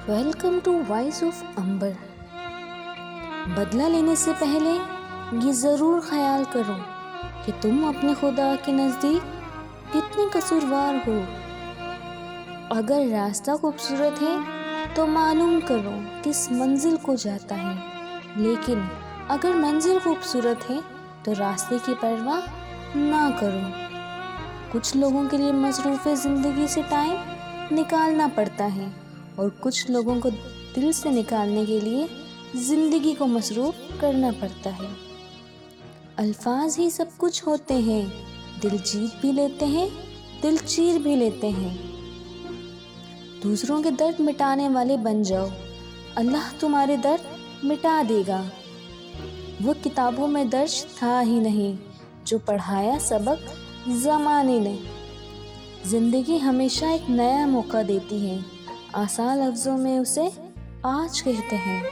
Welcome to voice of امبر۔ بدلہ لینے سے پہلے یہ ضرور خیال کرو کہ تم اپنے خدا کے نزدیک کتنے قصوروار ہو۔ اگر راستہ خوبصورت ہے تو معلوم کرو کس منزل کو جاتا ہے، لیکن اگر منزل خوبصورت ہے تو راستے کی پرواہ نہ کرو۔ کچھ لوگوں کے لیے مصروف زندگی سے ٹائم نکالنا پڑتا ہے اور کچھ لوگوں کو دل سے نکالنے کے لیے زندگی کو مصروف کرنا پڑتا ہے۔ الفاظ ہی سب کچھ ہوتے ہیں، دل جیت بھی لیتے ہیں، دل چیر بھی لیتے ہیں۔ دوسروں کے درد مٹانے والے بن جاؤ، اللہ تمہارے درد مٹا دے گا۔ وہ کتابوں میں درج تھا ہی نہیں جو پڑھایا سبق زمانے نے۔ زندگی ہمیشہ ایک نیا موقع دیتی ہے، آسان لفظوں میں اسے آج کہتے ہیں۔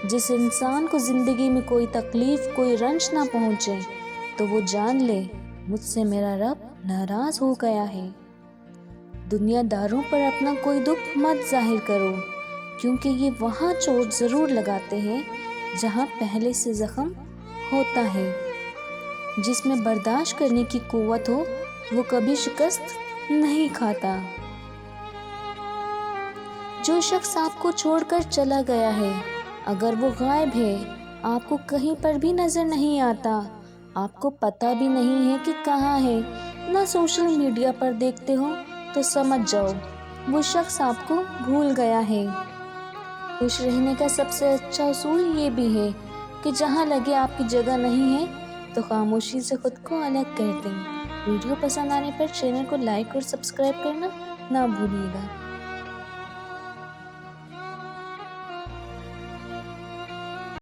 جس انسان کو زندگی میں کوئی تکلیف، کوئی رنج نہ پہنچے تو وہ جان لے مجھ سے میرا رب ناراض ہو گیا ہے۔ دنیا داروں پر اپنا کوئی دکھ مت ظاہر کرو، کیونکہ یہ وہاں چوٹ ضرور لگاتے ہیں جہاں پہلے سے زخم ہوتا ہے۔ جس میں برداشت کرنے کی قوت ہو وہ کبھی شکست نہیں کھاتا۔ جو شخص آپ کو چھوڑ کر چلا گیا ہے، اگر وہ غائب ہے، آپ کو کہیں پر بھی نظر نہیں آتا، آپ کو پتہ بھی نہیں ہے کہ کہاں ہے، نہ سوشل میڈیا پر دیکھتے ہو، تو سمجھ جاؤ وہ شخص آپ کو بھول گیا ہے۔ خوش رہنے کا سب سے اچھا اصول یہ بھی ہے کہ جہاں لگے آپ کی جگہ نہیں ہے تو خاموشی سے خود کو الگ کر دیں۔ ویڈیو پسند آنے پر چینل کو لائک اور سبسکرائب کرنا نہ بھولیے گا۔